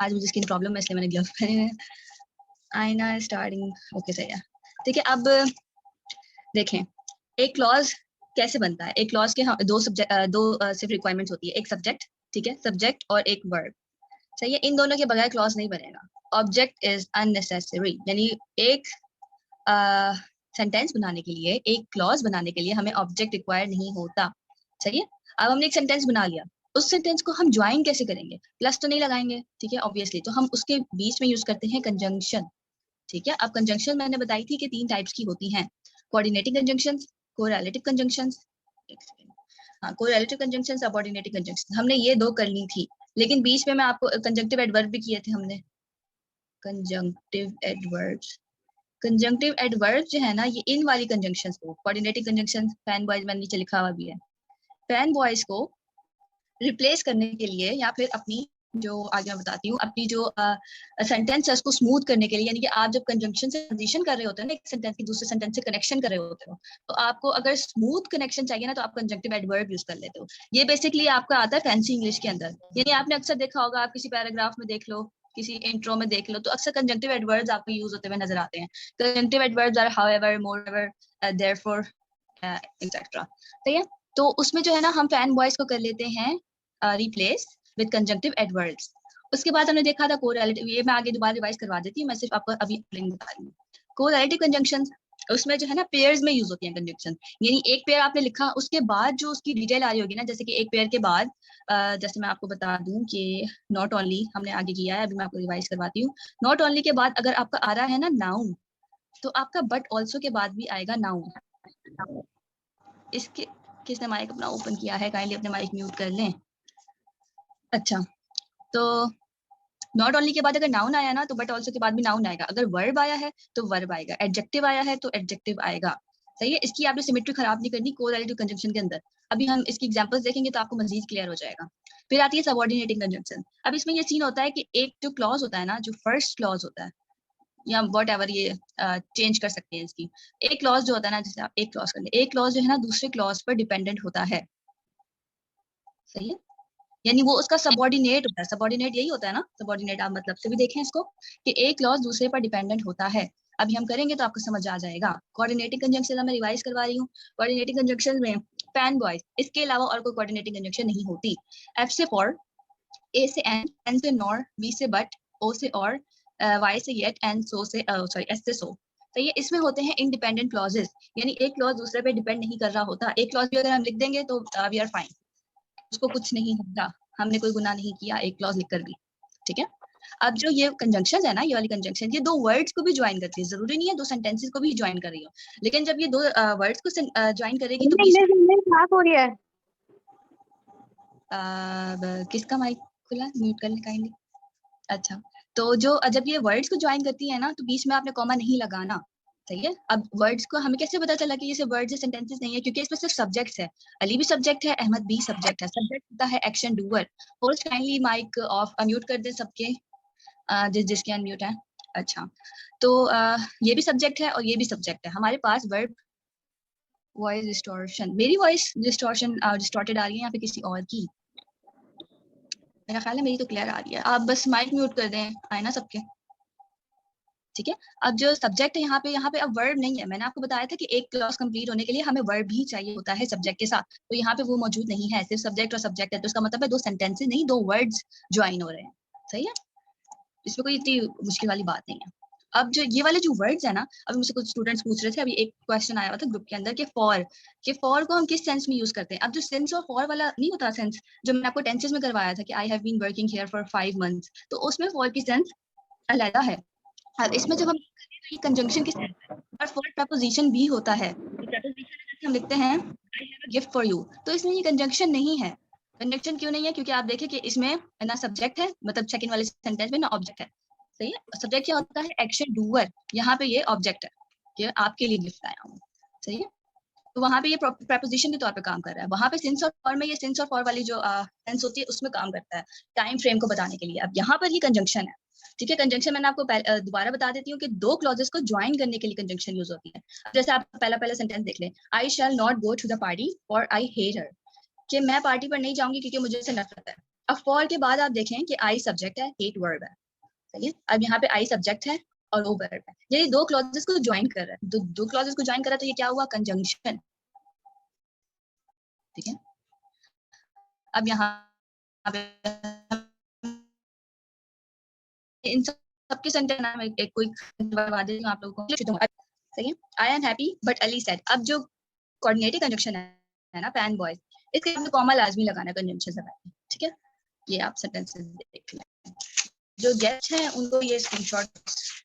आज मुझे skin problem है इसलिए मैंने ग्लव्स पहने हैं। आईना स्टार्टिंग ओके सही है। ठीक है, अब देखें एक क्लॉज कैसे बनता है। एक क्लॉज के दो सिर्फ रिक्वायरमेंट्स होती है, एक सब्जेक्ट, ठीक है, सब्जेक्ट और एक वर्ब, सही है। इन दोनों के बगैर क्लॉज नहीं बनेगा। ऑब्जेक्ट इज अननेसेसरी, यानी एक सेंटेंस बनाने के लिए, एक क्लॉज बनाने के लिए हमें ऑब्जेक्ट रिक्वायर नहीं होता, सही है। अब हमने एक सेंटेंस बना लिया, उस सेंटेंस को हम ज्वाइन कैसे करेंगे? प्लस तो नहीं लगाएंगे, ठीक है, ऑब्वियसली, तो हम उसके बीच में यूज करते हैं कंजंक्शन, ठीक है। अब कंजंक्शन मैंने बताई थी कि 3 टाइप्स की होती हैं, कोऑर्डिनेटिंग कंजंक्शंस, कोरिलेटिव कंजंक्शंस, हाँ कोरिलेटिव कंजंक्शन, सबऑर्डिनेटिंग कंजंक्शन, हमने ये 2 कर ली थी, लेकिन बीच में मैं आपको कंजंक्टिव एडवर्ब भी किए थे हमने। कंजंक्टिव एडवर्ब्स, कंजंक्टिव एडवर्ब जो है ना, ये इन वाली कंजंक्शंस को, कोऑर्डिनेटिंग कंजंक्शन, फैन बॉयज मैंने नीचे लिखा हुआ भी है, फैन बॉयज को रिप्लेस करने के लिए, या फिर अपनी जो आगे मैं बताती हूँ, अपनी जो सेंटेंस है उसको स्मूथ करने के लिए, यानी कि आप जब कंजंक्शन से ट्रांजिशन कर रहे होते हैं ना, एक सेंटेंस की दूसरे सेंटेंस से कनेक्शन कर रहे होते हो, तो आपको अगर स्मूथ कनेक्शन चाहिए ना, तो आप कंजंक्टिव एडवर्ब यूज कर लेते हो। ये बेसिकली आपका आता है फैंसी इंग्लिश के अंदर, यानी आपने अक्सर देखा होगा, आप किसी पैराग्राफ में देख लो, किसी इंट्रो में देख लो, तो अक्सर कंजंक्टिव एडवर्ब्स आपको यूज होते हुए नजर आते हैं। Conjunctive adverbs are however, moreover, therefore, etcetera, ठीक है। तो उसमें जो है ना, हम फैन बॉयज को कर लेते हैं रिप्लेस विद कंजंक्टिव एडवर्ब्स। उसके बाद हमने देखा था कोरिलेटिव, ये मैं आगे दोबारा रिवाइज करवा देती हूँ, मैं सिर्फ आपको अभी बता रही हूँ। कोरिलेटिव कंजंक्शंस, उसमें जो है ना पेयर्स में यूज होती है कंजंक्शन, यानी एक पेयर आपने लिखा, उसके बाद जो उसकी डिटेल आ रही होगी ना, जैसे कि एक पेयर के बाद जैसे मैं आपको बता दूं कि नॉट ओनली हमने आगे किया है, अभी मैं आपको रिवाइज करवाती हूँ। नॉट ओनली के बाद अगर आपका आ रहा है ना नाउन, तो आपका बट ऑल्सो के बाद भी आएगा नाउन। इसके किसने माइक अपना ओपन किया है, काइंडली अपने माइक म्यूट कर लें। अच्छा, तो नॉट ओनली के बाद अगर नाउन आया ना, तो बट ऑल्सो के बाद भी नाउन आएगा। अगर वर्ब आया है तो वर्ब आएगा, एडजेक्टिव आया है तो एडजेक्टिव आएगा, सही है। इसकी आपने सिमेट्री खराब नहीं करनी कोरिलेटिव कंजंक्शन के अंदर। अभी हम इसकी एग्जांपल्स देखेंगे तो आपको मजीद क्लियर हो जाएगा। फिर आती है सबऑर्डिनेटिंग कंजंक्शन। अब इसमें ये सीन होता है कि एक जो क्लॉज होता है ना, जो फर्स्ट क्लॉज होता है, या वट एवर, ये चेंज कर सकते हैं इसकी। एक क्लॉज जो होता है ना, जैसे आप एक क्लॉज कर ले, एक क्लॉज जो है ना दूसरे क्लॉज पर डिपेंडेंट होता है, सही है, यानी वो उसका सबऑर्डिनेट होता है। सबऑर्डिनेट यही होता है ना, सबऑर्डिनेट आप मतलब से भी देखें इसको, कि एक क्लॉज दूसरे पर डिपेंडेंट होता है। अभी हम करेंगे तो आपको समझ आ जाएगा। कोऑर्डिनेटिंग कंजंक्शन मैं रिवाइज करवा रही हूँ। कोऑर्डिनेटिंग कंजंक्शन में फैन बॉयज, इसके अलावा और कोई कोऑर्डिनेटिंग कंजंक्शन नहीं होती। एफ से फॉर, ए से एन से नॉर, बी से बट, ओ से और, वाई से येट, एन सो से सॉरी एस से सो, तो ये इसमें होते हैं इंडिपेंडेंट क्लॉजेस, यानी एक क्लॉज दूसरे पे डिपेंड नहीं कर रहा होता। एक क्लॉज भी अगर हम लिख देंगे तो वी आर फाइन, उसको कुछ नहीं होगा, हमने कोई गुनाह नहीं किया एक क्लॉज लिखकर भी, ठीक है। अब जो ये कंजंक्शन है ना, ये वाली कंजंक्शन, ये 2 वर्ड्स को भी ज्वाइन करती है, जरूरी नहीं है 2 सेंटेंसेस को भी ज्वाइन कर रही हो, लेकिन जब ये 2 वर्ड्स को ज्वाइन करेगी तो बीच में साफ हो रही है। किसका माइक खुला, म्यूट कर ले काइंडली। अच्छा, तो जो जब ये वर्ड्स को ज्वाइन करती है ना, तो बीच में आपने कॉमा नहीं लगाना, सही है। अब वर्ड्स को हमें कैसे पता चला कि ये सिर्फ वर्ड्स या सेंटेंसेस नहीं है, क्योंकि इसमें सिर्फ सब्जेक्ट्स है। अली भी सब्जेक्ट है, अहमद भी सब्जेक्ट है। सब्जेक्ट होता है action doer. Host kindly mic off mute कर दे सबके, जिसके अनम्यूट है। अच्छा, तो ये भी सब्जेक्ट है और ये भी सब्जेक्ट है। हमारे पास वर्ब, वॉइस डिस्टॉर्शन, मेरी वॉइस डिस्टॉर्शन डिस्टॉर्टेड आ रही है यहाँ पे किसी और की? मेरा ख्याल है मेरी तो क्लियर आ रही है। आप बस माइक म्यूट कर दें, आए ना सबके, ठीक है। अब जो सब्जेक्ट है यहाँ पे अब वर्ब नहीं है। मैंने आपको बताया था कि एक क्लॉज कंप्लीट होने के लिए हमें वर्ब भी चाहिए होता है सब्जेक्ट के साथ, तो यहाँ पे वो मौजूद नहीं है, सिर्फ सब्जेक्ट और सब्जेक्ट है, तो इसका मतलब है 2 सेंटेंसेस नहीं, 2 वर्ड्स ज्वाइन हो रहे हैं, सही है। इसमें कोई इतनी मुश्किल वाली बात नहीं है। अब जो ये वाले जो वर्ड्स है ना, अभी मुझे कुछ स्टूडेंट्स पूछ रहे थे, अभी एक क्वेश्चन आया हुआ था ग्रुप के अंदर कि फॉर को हम किस सेंस में यूज करते हैं। अब जो सेंस और फॉर वाला नहीं होता सेंस, जो मैंने आपको टेंसेस में करवाया था कि I have been working here for 5 months, तो उसमें फॉर की सेंस अलग है। अब इसमें जब हम ये कंजंक्शन की सेंस है, और फॉर प्रपोजिशन भी होता है। प्रपोजिशन जैसे हम लिखते हैं आई have a gift for you, तो इसमें ये कंजंक्शन नहीं है। कंजंक्शन क्यों नहीं है? क्योंकि आप देखें कि इसमें ना सब्जेक्ट है, मतलब सेकंड वाले सेंटेंस में ना ऑब्जेक्ट है, सही है। सब्जेक्ट क्या होता है? Action doer. यहाँ पे ये ऑब्जेक्ट है कि आपके लिए गिफ्ट लाया हूँ, सही है। तो वहाँ पे ये प्रपोजिशन के तौर पे काम कर रहा है। वहाँ पे सिंस और फॉर में ये सिंस और फॉर वाली जो टेंस होती है उसमें काम करता है, टाइम फ्रेम को बताने के लिए। अब यहाँ पर ये कंजंक्शन है, ठीक है। कंजंक्शन मैंने आपको दोबारा बता देती हूँ कि 2 क्लॉजेस को ज्वाइन करने के लिए कंजंक्शन यूज होती है। जैसे आप पहला सेंटेंस देख लें, I shall not go to the party और आई हेट हर, कि मैं पार्टी पर नहीं जाऊंगी क्योंकि मुझे इससे नफरत है। अब फॉर के बाद आप देखें कि आई सब्जेक्ट है, हेट वर्ब है, सही है। अब यहाँ पे आई सब्जेक्ट है और ओ वर्ब है, ये दो क्लॉजेस को ज्वाइन कर रहा है, दो क्लॉजेस को ज्वाइन कर रहा है, तो ये क्या हुआ, कंजंक्शन, ठीक है। अब यहाँ पे इन सबके सेंटेंस नाम एक कोई बता देती हूँ आप लोगों को, सही है। I am happy but Ali said, अब जो कोऑर्डिनेटिव कंजंक्शन है ना पैन बॉयज, इसके बाद कॉमा लाजमी लगाना कंजंक्शन से पहले, ठीक है। ये आप सेंटेंसेस देख लें, जो गेस्ट हैं उनको ये स्क्रीनशॉट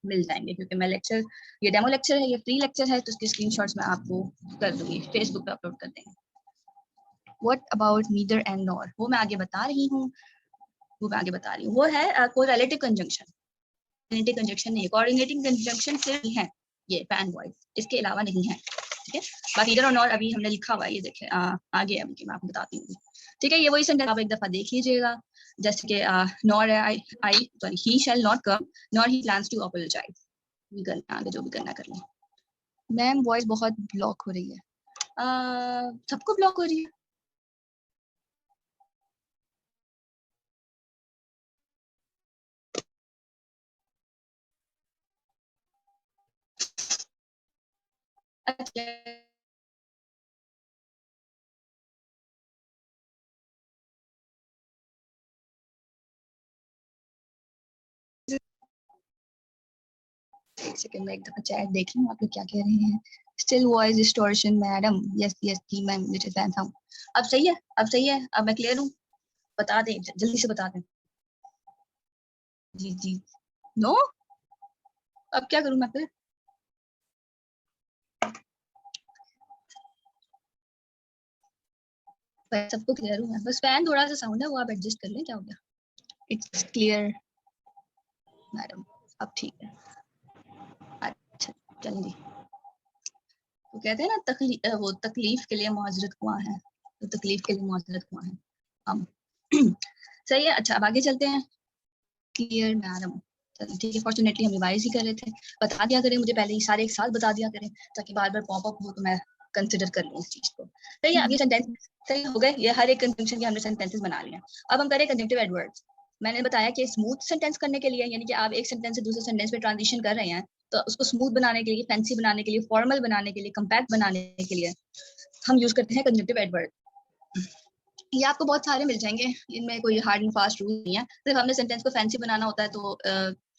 मिल जाएंगे, क्योंकि मैं लेक्चर, ये डेमो लेक्चर है, ये फ्री लेक्चर है, तो इसके स्क्रीनशॉट्स मैं आपको कर दूंगी, फेसबुक पे अपलोड कर देंगे। What about neither and nor, वो मैं आगे बता रही हूँ, वो है कोई रिलेटिव कंजंक्शन, कोऑर्डिनेटिव कंजंक्शन नहीं है, कोऑर्डिनेटिंग कंजंक्शन सिर्फ है ये पैन वॉइस, इसके अलावा नहीं है, ठीक है। बाकी नीदर और नॉर अभी हमने लिखा हुआ है, ये देखें आगे अभी मैं आपको बताती हूँ, ठीक है। ये वही सेंटेंस आप एक दफा देख लीजिएगा, जैसे कि नॉर है, I sorry he shall not come, nor he plans to apologize, भी करना आगे जो भी करना कर लें। मैम वॉइस बहुत ब्लॉक हो रही है, सबको ब्लॉक हो रही है, अच्छा एक सेकंड में एक दफा चैट देख लूं आप लोग क्या कह रहे हैं। Still voice distortion madam, yes yes जी मैम, विच इज हैंडसम। अब सही है, अब सही है, अब मैं क्लियर हूँ, बता दें जल्दी से बता दें। जी जी, नो, अब क्या करूं मैं फिर, सबको क्लियर हूँ मैं, बस फैन थोड़ा सा साउंड है वो आप एडजस्ट कर लें, क्या हो गया। इट्स क्लियर मैडम, अब ठीक है, अच्छा जल्दी। वो कहते हैं ना वो तकलीफ के लिए मुआजरत कुआं है, तो तकलीफ के लिए मुआजरत कुआं है हम। सही है, अच्छा अब आगे चलते हैं। क्लियर मैडम, ठीक है। फॉर्चुनेटली हम रिवाइज ही कर रहे थे, बता दिया करें मुझे पहले ही सारे एक साथ बता दिया करें, ताकि बार बार पॉपअप हो तो मैं कंसिडर कर लूँ इस चीज को। सही है, अब ये सेंटेंस सही हो गए, ये हर एक कंजंक्शन के हमने सेंटेंसेस बना लिए। अब हम करें कंजंक्टिव एडवर्ब्स। मैंने बताया कि स्मूथ सेंटेंस करने के लिए, यानी कि आप एक सेंटेंस से दूसरे सेंटेंस पे ट्रांजिशन कर रहे हैं, तो उसको स्मूथ बनाने के लिए, फैंसी बनाने के लिए, फॉर्मल बनाने के लिए, कंपैक्ट बनाने के लिए हम यूज करते हैं कंजंक्टिव एडवर्ब। ये आपको बहुत सारे मिल जाएंगे, इनमें कोई हार्ड एंड फास्ट रूल नहीं है, सिर्फ हमने सेंटेंस को फैंसी बनाना होता है, तो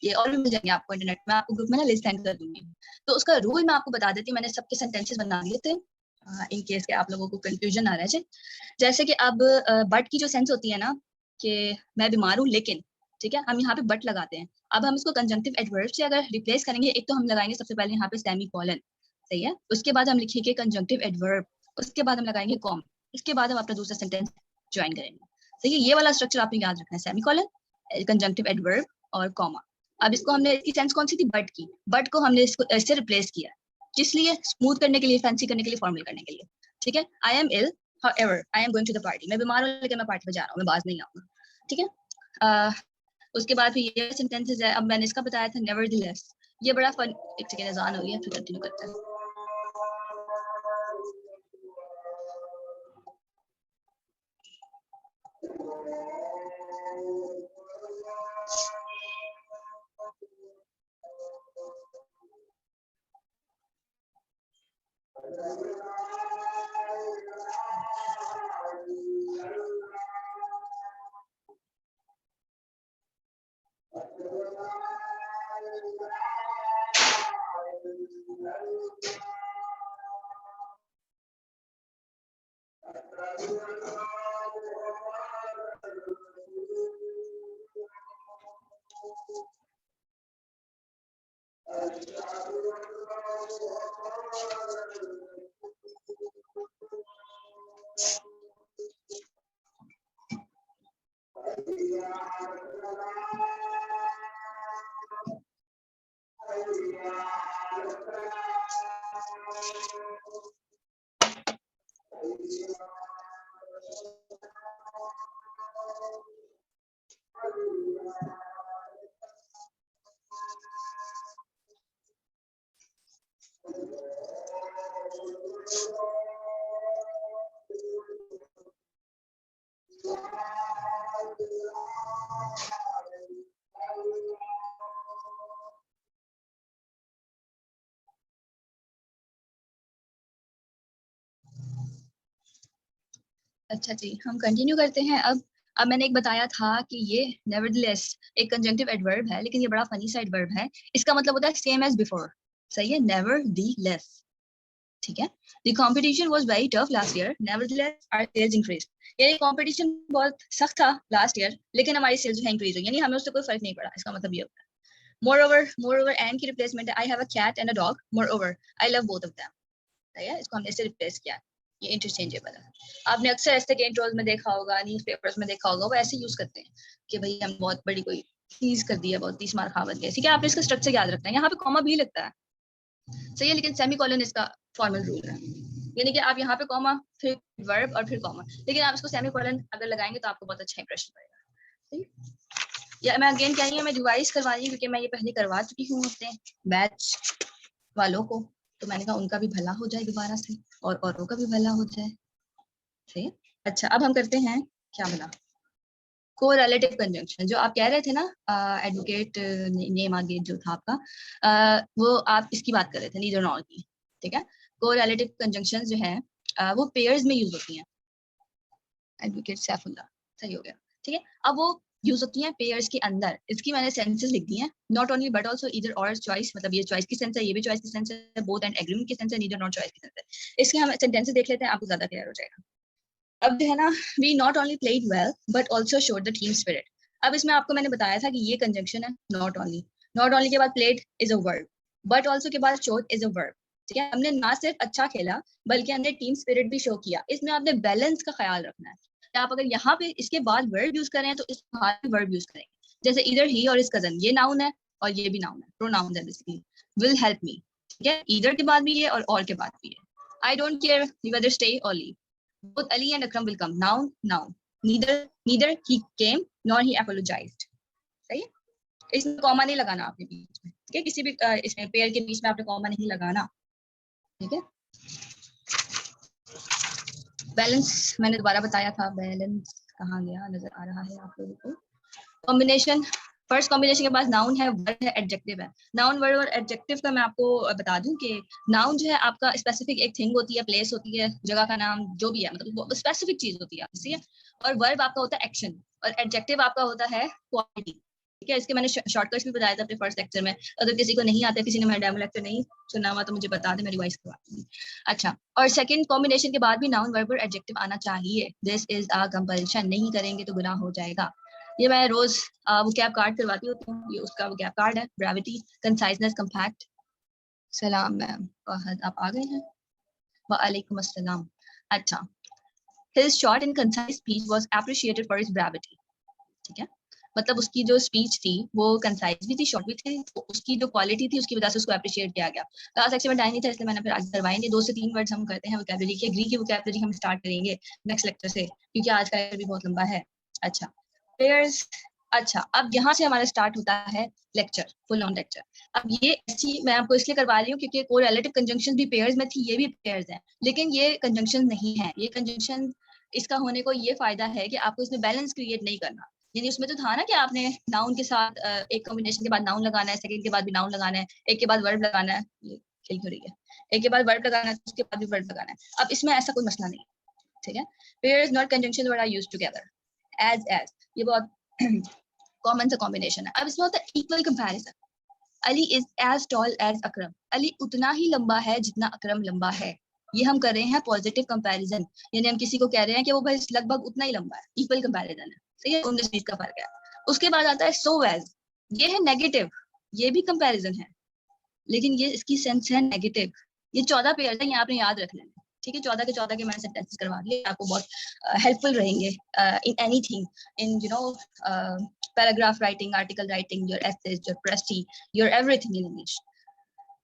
ये और भी मिल जाएंगे आपको इंटरनेट में, आपको ग्रुप में ना लिस्ट सेंड कर दूंगी। तो उसका रूल मैं आपको बता देती हूँ, मैंने सबके सेंटेंसेस बना दिए थे इन केस के आप लोगों को कंफ्यूजन आ रहा है। जैसे कि अब बट की जो सेंस होती है ना, कि मैं बीमार हूँ लेकिन, ठीक है, हम यहाँ पे बट लगाते हैं। अब हम इसको कंजंक्टिव एडवर्ब से अगर रिप्लेस करेंगे, एक तो हम लगाएंगे सबसे पहले यहाँ पे सेमी कॉलन, सही है, उसके बाद हम लिखेंगे कंजंक्टिव एडवर्ब, उसके बाद हम लगाएंगे कॉम, इसके बाद हम अपना दूसरा सेंटेंस ज्वाइन करेंगे। सही है, ये वाला स्ट्रक्चर आपने याद रखना है, सेमीकोलन, कंजंक्टिव एडवर्ब और कॉमा। अब इसको हमने, इसकी सेंस कौन सी थी, बट की, बट को हमने इसको इससे रिप्लेस किया, किस लिए, स्मूथ करने के लिए, फैंसी करने के लिए, फॉर्मल करने के लिए, ठीक है। I am ill however I am going to the party, मैं बीमार हूं लेकिन मैं पार्टी में जा रहा हूं, मैं बाज नहीं आऊंगा, ठीक है। उसके बाद फिर ये सेंटेंसेस है, अब मैंने इसका बताया था नेवरदलेस, ये बड़ा फन, एक सेकंड अजान हो गई है, फिर कंटिन्यू करते हैं। अच्छा जी, हम कंटिन्यू करते हैं अब मैंने एक बताया था कि ये नेवरदलेस एक कंजंक्टिव एडवर्ब है, लेकिन ये बड़ा फनी सा एडवर्ब है। इसका मतलब होता है सेम एज बिफोर। सही है, नेवरदलेस। ठीक है। The competition was very tough last year, nevertheless our sales increased. यानी कंपटीशन बहुत सख्त था लास्ट ईयर, लेकिन हमारी सेल्स जो है इंक्रीज हुई, यानी हमें उससे कोई फर्क नहीं पड़ा। इसका मतलब ये होता है। मोर ओवर एंड की रिप्लेसमेंट है I have a cat and a dog, moreover I love both of them. सही है, इसको हमने इससे रिप्लेस किया। ये इंटरचेंजेबल है। आपने अक्सर ऐसे इंट्रोज में देखा होगा, न्यूज़पेपर्स में देखा होगा, वो ऐसे यूज करते हैं कि भाई हम बहुत बड़ी कोई चीज कर दी है, बहुत 30 मार खावत गया। ठीक है, आपने इसका स्ट्रक्चर याद रखना है। यहाँ पे कॉमा भी लगता है, सही है, लेकिन सेमीकोलन इसका फॉर्मल रूल है। यानी कि आप यहाँ पे कॉमा, फिर वर्ब और फिर कॉमा, लेकिन आप इसको सेमीकोलन अगर लगाएंगे तो आपको बहुत अच्छा इंप्रेशन पड़ेगा। या मैं अगेन कह रही हूँ, मैं रिवाइज करवा रही हूँ क्योंकि मैं ये पहले करवा चुकी हूँ अपने बैच वालों को, तो मैंने कहा उनका भी भला हो जाए दोबारा से और औरों का भी भला हो जाए। सही है। अच्छा, अब हम करते हैं क्या भला, कोरिलेटिव कंजंक्शन। जो आप कह रहे थे ना, एडवोकेट नेम आगे जो था आपका, वो आप इसकी बात कर रहे थे, नीदर नॉर की। ठीक है, कोरिलेटिव कंजंक्शन जो है वो पेयर्स में यूज होती हैं। एडवोकेट सैफुल्लाह, सही हो गया। ठीक है, अब वो यूज होती हैं पेयर्स के अंदर। इसकी मैंने सेंसेस लिख दी हैं, not only but also either और चॉइस, मतलब ये चॉइस की सेंस है, ये भी चॉइस की सेंस है, बोथ एंड एग्रीमेंट की सेंस है, नीदर नॉट चॉइस की सेंस है। इसके हम सेंटेंसेस देख लेते हैं, आपको ज्यादा क्लियर हो जाएगा। अब जो है ना, we not only played well but also showed the team spirit. अब इसमें आपको मैंने बताया था कि ये कंजंक्शन है नॉट ओनली के बाद played is a verb, but also के बाद शोड इज अ वर्ब। ठीक है, हमने ना सिर्फ अच्छा खेला बल्कि हमने टीम स्पिरिट भी शो किया। इसमें आपने बैलेंस का ख्याल रखना है। आप अगर यहाँ पे इसके बाद वर्ब यूज करें तो इस बाद वर्ब यूज करेंगे। जैसे इधर ही और इस कजन, ये नाउन है और ये भी नाउन है, प्रोनाउन है बेसिकली। विल हेल्प मी, ठीक है, इधर के बाद भी है और के बाद भी है। I don't care whether stay और leave, both Ali and Akram will come. Noun. Neither he came nor he apologized. सही है, इसमें कॉमा नहीं लगाना आपने बीच में। ठीक है, किसी भी इसमें पेयर के बीच में आपने कॉमा नहीं लगाना। ठीक है, बैलेंस मैंने दोबारा बताया था, बैलेंस कहाँ गया, नजर आ रहा है आप लोगों को। कॉम्बिनेशन, फर्स्ट कॉम्बिनेशन के बाद नाउन है, वर्ड है, एडजेक्टिव है। नाउन, वर्ड और एडजेक्टिव का मैं आपको बता दूं कि नाउन जो है आपका स्पेसिफिक एक थिंग होती है, प्लेस होती है, जगह का नाम जो भी है, मतलब वो स्पेसिफिक चीज होती है, ठीक है। और वर्ब आपका होता है एक्शन, और एडजेक्टिव आपका होता है क्वालिटी। ठीक है, इसके मैंने शॉर्टकट्स भी बताया था अपने फर्स्ट लेक्चर में। अगर किसी को नहीं आता, किसी ने मेरा डेमो लेक्चर नहीं सुना हुआ तो मुझे बता दे, मैं रिवाइज करवा दूंगी। अच्छा, और सेकंड कॉम्बिनेशन के बाद भी नाउन, वर्ब और एडजेक्टिव आना चाहिए। दिस इज अ कंपल्शन, नहीं करेंगे तो गुनाह हो जाएगा। ये मैं रोज वो कैब कार्ड करवाती होती हूँ, ये उसका वो कैब कार्ड है। Brevity, conciseness, compact. सलाम मैम, फहद आप आ गए हैं, वालेकुम अस्सलाम। अच्छा, his short and concise speech was appreciated for his brevity. ठीक है, मतलब उसकी जो स्पीच थी वो कंसाइज भी थी, शॉर्ट भी थी, तो उसकी जो क्वालिटी थी उसकी वजह से उसको अप्रिशिएट किया गया। लास्ट सेक्शन में टाइम नहीं था इसलिए मैंने फिर आगे करवाएंगे। 2 से 3 वर्ड्स हम करते हैं वोकैबुलरी के। ग्रीक की वोकैबुलरी हम स्टार्ट करेंगे नेक्स्ट लेक्चर से, क्योंकि आज का भी बहुत लंबा है। अच्छा, पेयर्स। अच्छा, अब यहाँ से हमारा स्टार्ट होता है लेक्चर, फुल ऑन लेक्चर। अब ये ऐसी मैं आपको इसलिए करवा रही हूँ क्योंकि कोरिलेटिव कंजंक्शन भी पेयर्स में थी, ये भी पेयर्स हैं, लेकिन ये कंजंक्शन नहीं है। ये कंजंक्शन इसका होने को ये फायदा है कि आपको इसमें बैलेंस क्रिएट नहीं करना। यानी उसमें तो था ना कि आपने नाउन के साथ एक कॉम्बिनेशन के बाद नाउन लगाना है, सेकंड के बाद भी नाउन लगाना है, एक के बाद वर्ब लगाना है, ये खेल हो रही है, एक के बाद वर्ब लगाना है, उसके बाद भी वर्ब लगाना है। अब इसमें ऐसा कोई मसला नहीं है। ठीक है, pairs not conjunction what are used together, as ये बहुत कॉमन सा कॉम्बिनेशन है। अब इसमें होता है equal comparison. Ali is as tall as Akram, Ali उतना ही लंबा है जितना अकरम लंबा है। ये हम कर रहे हैं पॉजिटिव कंपैरिजन, यानी हम किसी को कह रहे हैं कि वो भाई लगभग उतना ही लंबा है, इक्वल कंपैरिजन है। सही है, 19-20 का फर्क है। उसके बाद आता है सो एज, ये है नेगेटिव, ये भी कंपैरिजन है लेकिन ये इसकी सेंस है नेगेटिव। ये 14 पेयर है, ये आपने याद रख लेना। ठीक है, 14 के 14 के मैंने सेंटेंसेस करवा दिए, आपको बहुत हेल्पफुल रहेंगे in anything, in you know paragraph writing, article writing, your essays, your precis, your everything in English.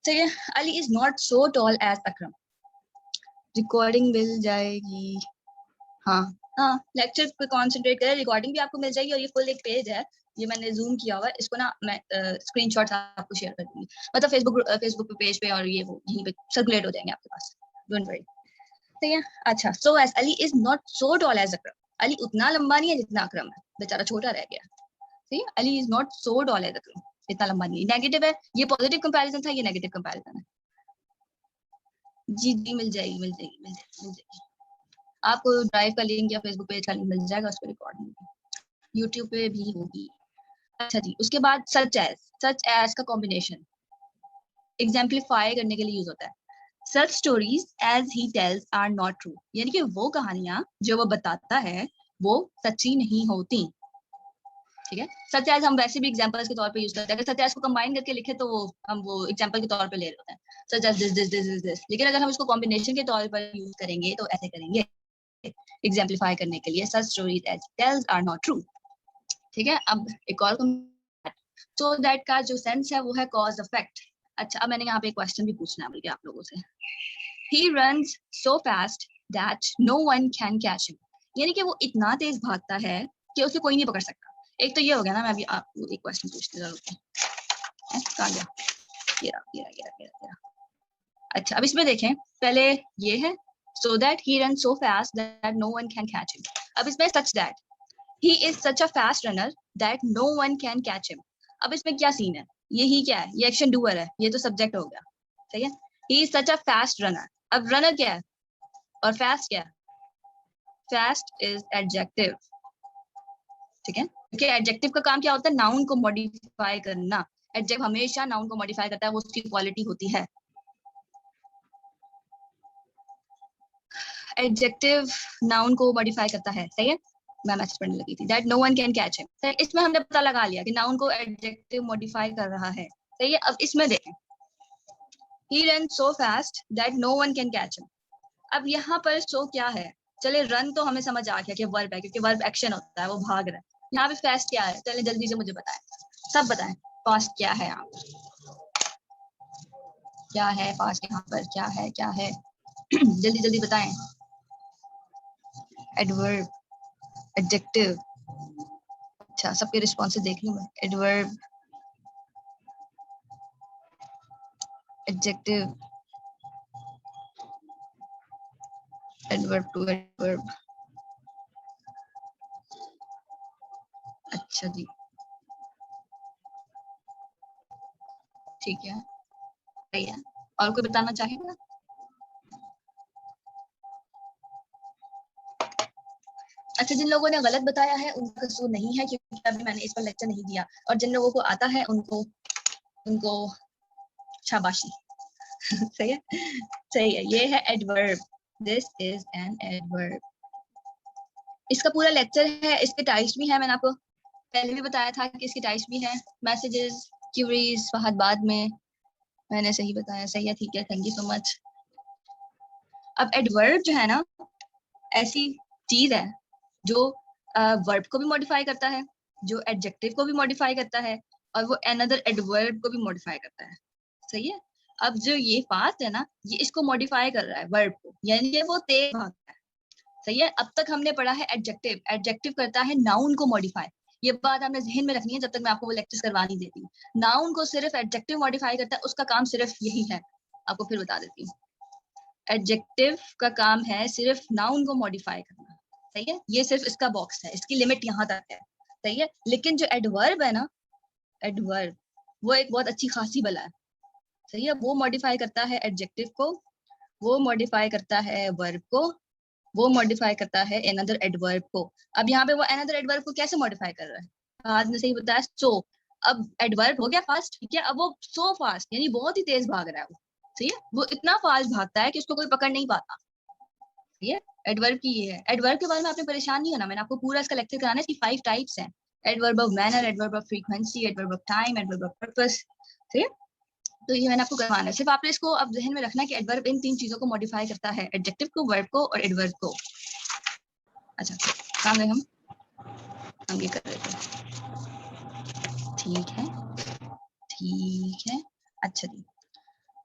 ठीक है, Ali is not so tall as Akram. Recording मिल जाएगी, हाँ हाँ, लेक्चर पे कॉन्सेंट्रेट करें, रिकॉर्डिंग भी आपको मिल जाएगी। और ये फुल एक पेज है, ये मैंने जूम किया हुआ है, इसको ना मैं स्क्रीनशॉट्स आपको शेयर कर दूंगी, मतलब फेसबुक पे पेज पे, और ये वो यहीं पे सर्कुलेट हो जाएंगे आपके पास, डोंट वरी। ठीक है, अच्छा, so as Ali is not so tall as Akram, Ali उतना लंबा नहीं है जितना अकरम है, बेचारा छोटा रह गया। ठीक है, Ali is not so tall as Akram, इतना लंबा नहीं है। नेगेटिव है, ये पॉजिटिव कंपैरिजन था, ये नेगेटिव कंपैरिजन है। जी जी, मिल जाएगी। आपको ड्राइव का लिंक या फेसबुक पेज का लिंक मिल जाएगा, उस पर रिकॉर्डिंग यूट्यूब पे भी होगी। अच्छा जी, उसके बाद सच एज का कॉम्बिनेशन एग्जाम्पलीफाई करने के लिए यूज होता है। Such stories as he tells are not true, यानी कि वो कहानियां जो वो बताता है वो सच्ची नहीं होती। ठीक है, सच एज हम वैसे भी एग्जांपल्स के तौर पे यूज करते हैं। अगर सच एज को कंबाइन करके लिखे तो वो हम वो एग्जांपल के तौर पे ले रहे होते हैं, such as this this this this this. लेकिन अगर हम इसको कॉम्बिनेशन के तौर पर यूज करेंगे तो ऐसे करेंगे, एग्जाम्पलीफाई करने के लिए, such stories as tales are not true. ठीक है, अब एक और सो दैट का जो सेंस है वो है कॉज इफेक्ट। अच्छा, अब मैंने यहाँ पे एक क्वेश्चन भी पूछना है बल्कि आप लोगों से। He runs so fast that no one can catch him, यानी कि वो इतना तेज भागता है कि उसे कोई नहीं पकड़ सकता। एक तो ये हो गया ना, मैं अभी आपको एक क्वेश्चन पूछती हूँ, कहाँ गया, ये रहा। अच्छा, अब इसमें देखें, पहले ये है so that he runs so fast that no one can catch him। अब इसमें such that he is such a fast runner that no one can catch him। अब इसमें क्या सीन है, ये ही क्या है, ये एक्शन डूअर है, ये तो सब्जेक्ट हो गया। सही है, he is such a fast runner। अब रनर क्या है और फास्ट क्या है, फास्ट इज एडजेक्टिव। ठीक है, क्योंकि एडजेक्टिव का काम क्या होता है, नाउन को मॉडिफाई करना। एडजेक्टिव हमेशा नाउन को मॉडिफाई करता है, वो उसकी क्वालिटी होती है। एडजेक्टिव नाउन को मॉडिफाई करता है। सही है, मैं मैसेज पढ़ने लगी थी, that no one can catch him. इसमें हमने पता लगा लिया कि नाउन को एडजेक्टिव मॉडिफाई कर रहा है। सही है, अब इसमें देखें, he runs so fast that no one can catch him। अब यहाँ पर सो क्या है, चले रन तो हमें समझ आ गया कि वर्ब है, क्योंकि वर्ब एक्शन होता है, वो भाग रहा है। यहाँ पे फास्ट क्या है, चले जल्दी से मुझे बताएं, सब बताएं, फास्ट क्या है, यहाँ क्या है, फास्ट यहाँ पर क्या है, क्या है जल्दी जल्दी बताएं। Adverb, adjective. अच्छा, सबके रिस्पॉन्सेस देख लूं मैं। Adverb, adjective, adverb to adverb. अच्छा जी, ठीक है, सही है। और कोई बताना चाहेगा? अच्छा, जिन लोगों ने गलत बताया है उनका कसूर नहीं है, क्योंकि अभी मैंने इस पर लेक्चर नहीं दिया, और जिन लोगों को आता है उनको उनको शाबाशी सही है, सही है, ये है adverb, this is an adverb. इसका पूरा लेक्चर है, इसके टाइप्स भी है, मैंने आपको पहले भी बताया था कि इसके टाइप्स भी हैं। मैसेजेस, क्यूरीज, फहद बाद में मैंने सही बताया, सही है, ठीक है, थैंक यू सो मच। अब एडवर्ब जो है ना, ऐसी चीज है जो वर्ब को भी मॉडिफाई करता है, जो एडजेक्टिव को भी मॉडिफाई करता है, और वो अनदर एडवर्ब को भी मॉडिफाई करता है। सही है, अब जो ये फास्ट है ना, ये इसको मॉडिफाई कर रहा है वर्ब को, यानी कि वो तेज भागता है। सही है, अब तक हमने पढ़ा है एडजेक्टिव, एडजेक्टिव करता है नाउन को मॉडिफाई। ये बात आपने जहन में रखनी है जब तक मैं आपको वो लेक्चर करवा नहीं देती। नाउन को सिर्फ एडजेक्टिव मॉडिफाई करता है, उसका काम सिर्फ यही है। आपको फिर बता देती हूँ, एडजेक्टिव का काम है सिर्फ नाउन को मॉडिफाई करना। सही है, ये सिर्फ इसका बॉक्स है, इसकी लिमिट यहाँ तक है। सही है, लेकिन जो एडवर्ब है ना, एडवर्ब वो एक बहुत अच्छी खासी बला है। सही है, वो मॉडिफाई करता है एडजेक्टिव को, वो मॉडिफाई करता है वर्ब को, वो मॉडिफाई करता है अनदर एडवर्ब को। अब यहाँ पे वो अनदर एडवर्ब को कैसे मॉडिफाई कर रहा है, आज ने सही बताया, सो। अब एडवर्ब हो गया फास्ट, ठीक है, अब वो सो फास्ट यानी बहुत ही तेज भाग रहा है वो। सही है, वो इतना फास्ट भागता है कि उसको कोई पकड़ नहीं पाता। सही है, एडवर्ब की ये है। एडवर्ब के बारे में आपने परेशान नहीं होना, मैंने आपको पूरा इसका लेक्चर कराना है। इसकी 5 टाइप्स हैं, adverb of manner, adverb of frequency, adverb of time, adverb of purpose. ठीक है, तो ये मैंने आपको करवाना है। सिर्फ आपने इसको अब जहन में रखना कि एडवर्ब इन 3 चीजों को मॉडिफाई करता है, एडजेक्टिव को, वर्ब को और एडवर्ब को। अच्छा, काम है, हम ये कर रहे थे, ठीक है, ठीक है। अच्छा जी,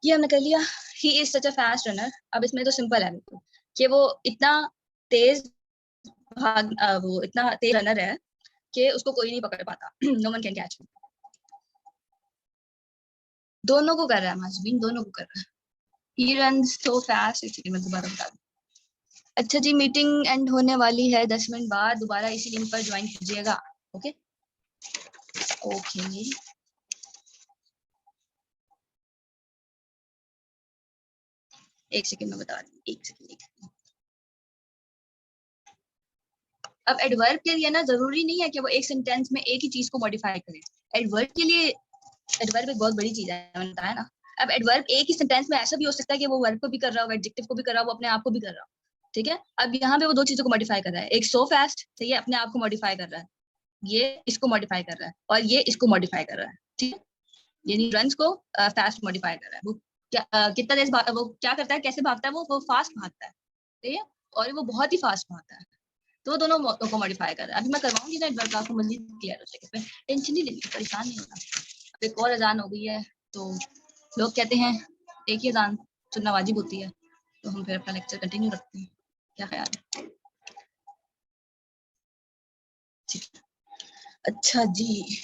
ये हमने कर लिया, he is such a fast runner. अब इसमें तो सिंपल है बिल्कुल कि वो इतना तेज वो इतना तेज रनर है कि उसको कोई नहीं पकड़ पाता no one can catch him. दोनों को कर रहा है माजबीन, दोनों को कर रहा है। ही रन्स सो फास्ट, इसलिए मैं दोबारा बता दूं। अच्छा जी, मीटिंग एंड होने वाली है 10 मिनट बाद, दोबारा इसी लिंक पर ज्वाइन कीजिएगा। ओके ओके, एक सेकंड में बता रही हूँ, एक सेकंड। अब एडवर्ब के लिए ना जरूरी नहीं है कि वो एक सेंटेंस में एक ही चीज को मॉडिफाई करे। एडवर्ब के लिए एडवर्ब एक बहुत बड़ी चीज है, मैंने बताया ना। अब एडवर्ब एक ही सेंटेंस में ऐसा भी हो सकता है कि वो वर्ब को भी कर रहा हो, एडजेक्टिव को भी कर रहा हो, वो अपने आप को भी कर रहा हो, ठीक है। अब यहाँ पे वो दो चीजों को मॉडिफाई कर रहा है, एक सो फास्ट, सही है, अपने आप को मॉडिफाई कर रहा है, ये इसको मॉडिफाई कर रहा है, और ये इसको मॉडिफाई कर रहा है, ठीक है। यानी रन्स को फास्ट मॉडिफाई कर रहा है। वो क्या कितना तेज वो क्या करता है, कैसे भागता है, वो फास्ट भागता है, ठीक है, और वो बहुत ही फास्ट भागता है। तो वो दोनों को मॉडिफाई कर रहा है। अभी मैं करवाऊंगी ना एडवर्ब, आपको मजीद क्लियर हो जाएगा, टेंशन नहीं लेनी, परेशान नहीं होना। अब एक और अजान हो गई है, तो लोग कहते हैं एक ही अजान सुनना वाजिब होती है, तो हम फिर अपना लेक्चर कंटिन्यू रखते हैं, क्या ख्याल है? ठीक है, अच्छा जी।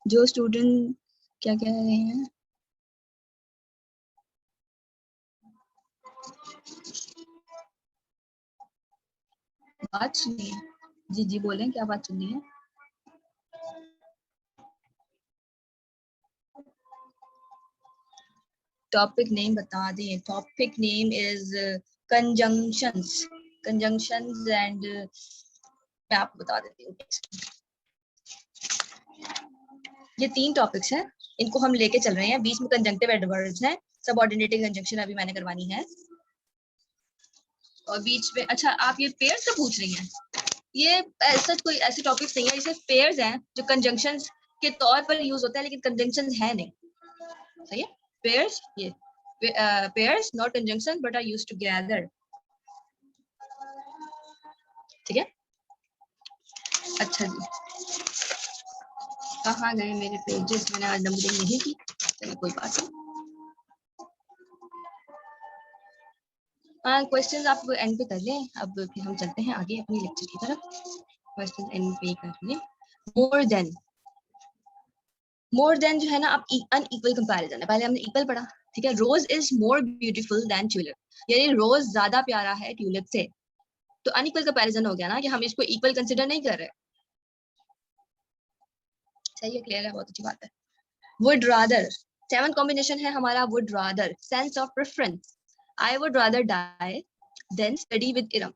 जो स्टूडेंट क्या कह रहे हैं, बात सुनिए। जी जी बोलें, क्या बात सुननी है? टॉपिक नेम बता दें। Topic name is conjunctions, conjunctions and मैं आपको बता देती हूँ। ये 3 टॉपिक्स हैं, इनको हम लेके चल रहे हैं। बीच में कंजंक्टिव एडवर्ब्स हैं, सबऑर्डिनेटिंग कंजंक्शन अभी मैंने करवानी है, और बीच में अच्छा आप ये पेयर्स का पूछ रही हैं। ये ऐसा कोई ऐसे टॉपिक्स नहीं है, ये सिर्फ पेयर्स हैं जो कंजंक्शंस के तौर पर यूज होता है, लेकिन कंजंक्शंस है नहीं, सही है। पेयर्स, ये pairs not conjunction but are used together, ठीक है। अच्छा जी, कहाँ गए मेरे पेजेस, मैंने आज नंबरिंग नहीं की, चलो कोई बात नहीं। क्वेश्चंस आप एंड पे कर लें, अब फिर हम चलते हैं आगे अपनी लेक्चर की तरफ। क्वेश्चन एंड पे कर लें। मोर देन जो है ना, आप अनइक्वल कंपैरिजन है, पहले हमने इक्वल पढ़ा, ठीक है। Rose is more beautiful than tulip, यानी रोज ज्यादा प्यारा है ट्यूलिप से। तो अनइक्वल कंपैरिजन हो गया ना, कि हम इसको इक्वल कंसीडर नहीं कर रहे, सही है, क्लियर है, बहुत अच्छी बात है। वुड रादर, 7 कॉम्बिनेशन है हमारा, would rather, sense of preference. I would rather die than study with Iram,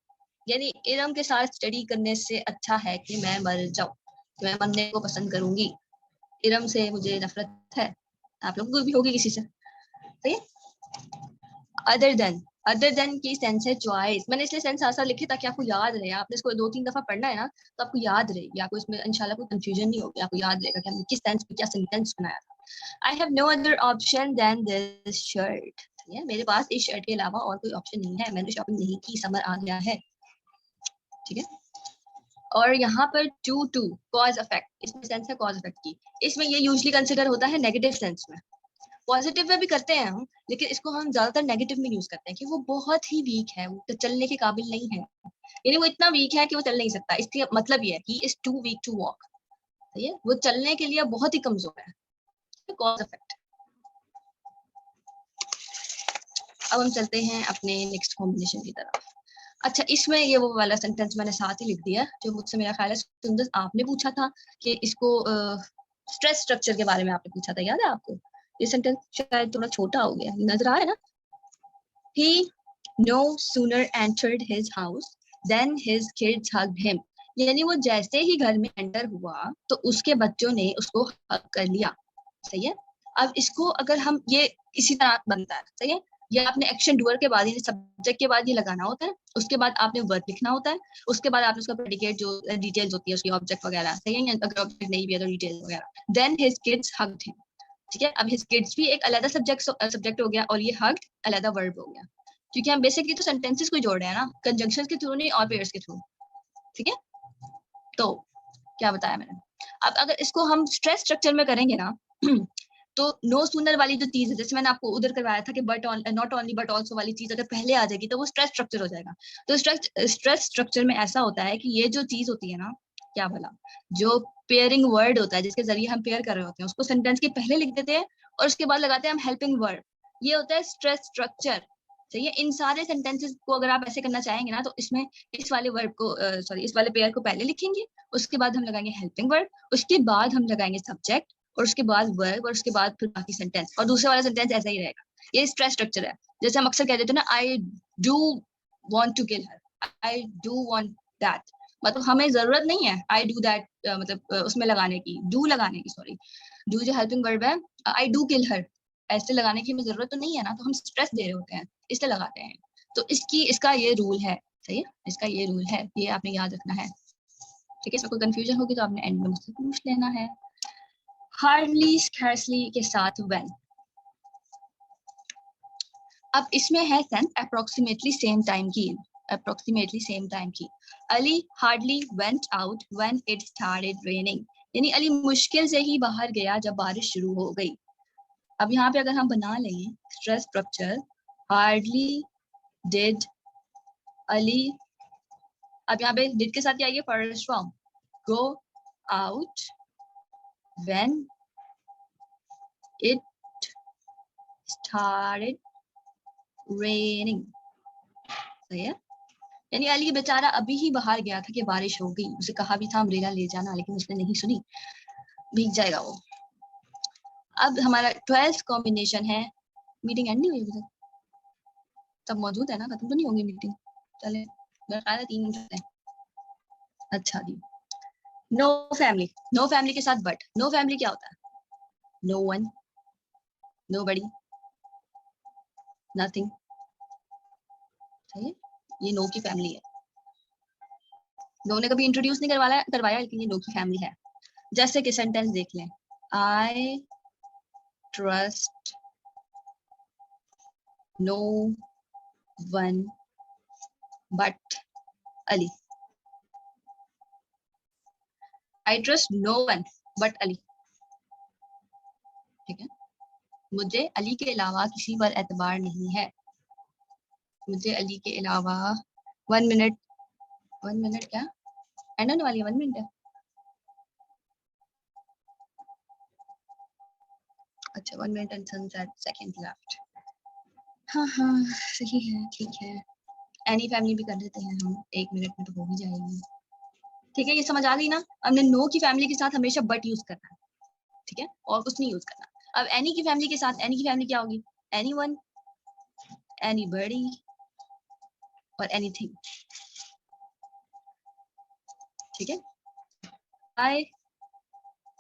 यानी इरम के साथ स्टडी करने से अच्छा है कि मैं मर जाऊं, तो मैं मरने को पसंद करूंगी। इरम से मुझे नफरत है, आप लोगों को भी होगी किसी से, सही है। अदर देन की सेंस है चॉइस, मैंने इसलिए सेंस आंसर लिखे ताकि आपको याद रहे, आपने इसको 2-3 दफा पढ़ना है ना, तो आपको याद रहे, आपको इसमें इंशाल्लाह कोई कंफ्यूजन नहीं होगी, आपको याद रहेगा कि हमने किस सेंस में क्या सेंटेंस बनाया था। I have no other option than this shirt, मेरे पास इस शर्ट के अलावा और कोई ऑप्शन नहीं है, मैंने शॉपिंग नहीं की, समर आ गया है, ठीक है। और यहाँ पर टू कॉज इफेक्ट, इसमें सेंस है कॉज इफेक्ट की, इसमें ये यूजुअली कंसिडर होता है नेगेटिव सेंस में, पॉजिटिव में भी करते हैं हम, लेकिन इसको हम ज्यादातर नेगेटिव में यूज करते हैं कि वो बहुत ही वीक है, वो तो चलने के काबिल नहीं है, यानी वो इतना वीक है कि वो चल नहीं सकता, इसका मतलब ये है he is too weak to walk, सही है, वो चलने के लिए बहुत ही कमजोर है, कॉज इफेक्ट। अब हम चलते हैं अपने नेक्स्ट कॉम्बिनेशन की तरफ। अच्छा, इसमें ये वो वाला सेंटेंस मैंने साथ ही लिख दिया, जो मुझसे मेरा ख्याल है सुंदर आपने पूछा था कि इसको स्ट्रेस स्ट्रक्चर के बारे में आपने पूछा था, याद है आपको? ये सेंटेंस शायद थोड़ा छोटा हो गया, नजर आ रहा है ना? He no sooner entered his house than his kids hugged him, यानी वो जैसे ही घर में एंटर हुआ तो उसके बच्चों ने उसको हग कर लिया, सही है। अब इसको अगर हम ये इसी तरह बनता है, सही है, ये आपने एक्शन डूअर के बाद, सब्जेक्ट के बाद ये लगाना होता है, उसके बाद आपने वर्ब लिखना होता है, उसके बाद आपने उसका प्रेडिकेट जो डिटेल्स होती है उसकी ऑब्जेक्ट वगैरह, सही है, अगर ऑब्जेक्ट नहीं भी है तो डिटेल्स वगैरह, then his kids hugged him, ठीक है। अब हिज किड्स भी एक अलग सब्जेक्ट हो गया, और ये हग्ड अलग वर्ब हो गया, क्योंकि हम बेसिकली तो सेंटेंसेस को जोड़ रहे हैं ना, कंजंक्शंस के थ्रू नहीं और पेयर्स के थ्रू, ठीक है। तो क्या बताया मैंने, अब अगर इसको हम स्ट्रेस स्ट्रक्चर में करेंगे ना तो नो सूनर वाली जो चीज है, जैसे मैंने आपको उधर करवाया था कि but not only but also वाली चीज अगर पहले आ जाएगी तो वो स्ट्रेस स्ट्रक्चर हो जाएगा। तो स्ट्रेस स्ट्रक्चर में ऐसा होता है कि ये जो चीज होती है ना, क्या बोला, जो पेयरिंग वर्ड होता है जिसके जरिए हम पेयर कर रहे होते हैं, उसको सेंटेंस के पहले लिख देते हैं और उसके बाद लगाते हैं हम हेल्पिंग वर्ड, ये होता है स्ट्रेस स्ट्रक्चर, सही है। इन सारे सेंटेंसेस को अगर आप ऐसे करना चाहेंगे ना, तो इसमें इस वाले वर्ड को इस वाले पेयर को पहले लिखेंगे, उसके बाद हम लगाएंगे हेल्पिंग वर्ड, उसके बाद हम लगाएंगे सब्जेक्ट, और उसके बाद वर्ब, और उसके बाद फिर बाकी सेंटेंस, और दूसरा वाला सेंटेंस ऐसा ही रहेगा। ये स्ट्रेस स्ट्रक्चर है। जैसे हम अक्सर कह देते हैं ना, I do want to kill her. I do want that. मतलब हमें जरूरत नहीं है I do that मतलब उसमें लगाने की, do लगाने की, सॉरी, do जो हेल्पिंग वर्ब है, I do kill her ऐसे लगाने की हमें जरूरत तो नहीं है ना, तो हम स्ट्रेस दे रहे होते हैं इसलिए लगाते हैं। तो इसका ये रूल है, सही है, इसका ये रूल है, ये आपने याद रखना है, ठीक है। इसमें कोई कंफ्यूजन होगी तो आपने एंड में मुझसे पूछ लेना है। हार्डली स्कैर्सली के साथ व्हेन, अब इसमें है सेंस अप्रोक्सीमेटली सेम टाइम की, अप्रोक्सीमेटली सेम टाइम की। Ali hardly went out when it started raining, यानी अली मुश्किल से ही बाहर गया जब बारिश शुरू हो गई। अब यहाँ पे अगर हम बना लें stress structure, hardly did Ali, अब यहाँ पे डिड के साथ क्या आएगा, first form, go out when it started raining, सही है। यानी अली बेचारा अभी ही बाहर गया था कि बारिश हो गई, उसे कहा भी था अम्ब्रेला ले जाना, लेकिन उसने नहीं सुनी, भीग जाएगा वो। अब हमारा 12th कॉम्बिनेशन है, मीटिंग एंड नहीं हुई अभी तक, सब मौजूद है ना, खत्म तो नहीं होगी मीटिंग, चले 3 मिनट है। अच्छा जी, नो फैमिली, नो फैमिली के साथ बट, नो फैमिली क्या होता है, नो वन, नोबडी, नथिंग, सही है, ये नो की फैमिली है। नो ने कभी इंट्रोड्यूस नहीं करवाया लेकिन ये नो की फैमिली है। जैसे कि सेंटेंस देख लें, I trust no one but Ali, I trust no one but Ali, ठीक है, मुझे अली के अलावा किसी पर एतबार नहीं है, मुझे अली के अलावा 1 मिनट, 1 मिनट क्या एंड होने वाली है, 1 मिनट है, अच्छा 1 मिनट एंड 7 सेकंड लेफ्ट, हाँ हाँ सही है, ठीक है, एनी फैमिली भी कर देते हैं हम, 1 मिनट में तो हो ही जाएगी, ठीक है, ये समझ आ गई ना। हमने नो की फैमिली के साथ हमेशा बट यूज करना है, ठीक है, और कुछ नहीं यूज करना। अब एनी की फैमिली के साथ, एनी की फैमिली क्या होगी, एनीवन, एनीबॉडी और एनीथिंग, ठीक है। I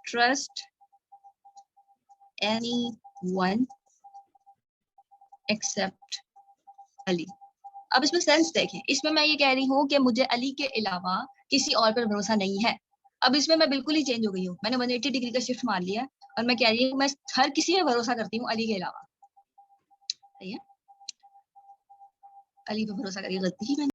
trust anyone except Ali. अब इसमें सेंस देखें, इसमें मैं ये कह रही हूँ कि मुझे अली के अलावा किसी और पर भरोसा नहीं है। अब इसमें मैं बिल्कुल ही चेंज हो गई हूँ, मैंने 180 डिग्री का शिफ्ट मार लिया और मैं कह रही हूँ मैं हर किसी पे भरोसा करती हूँ अली के अलावा, सही है, अली पे भरोसा करके गलती की मैंने।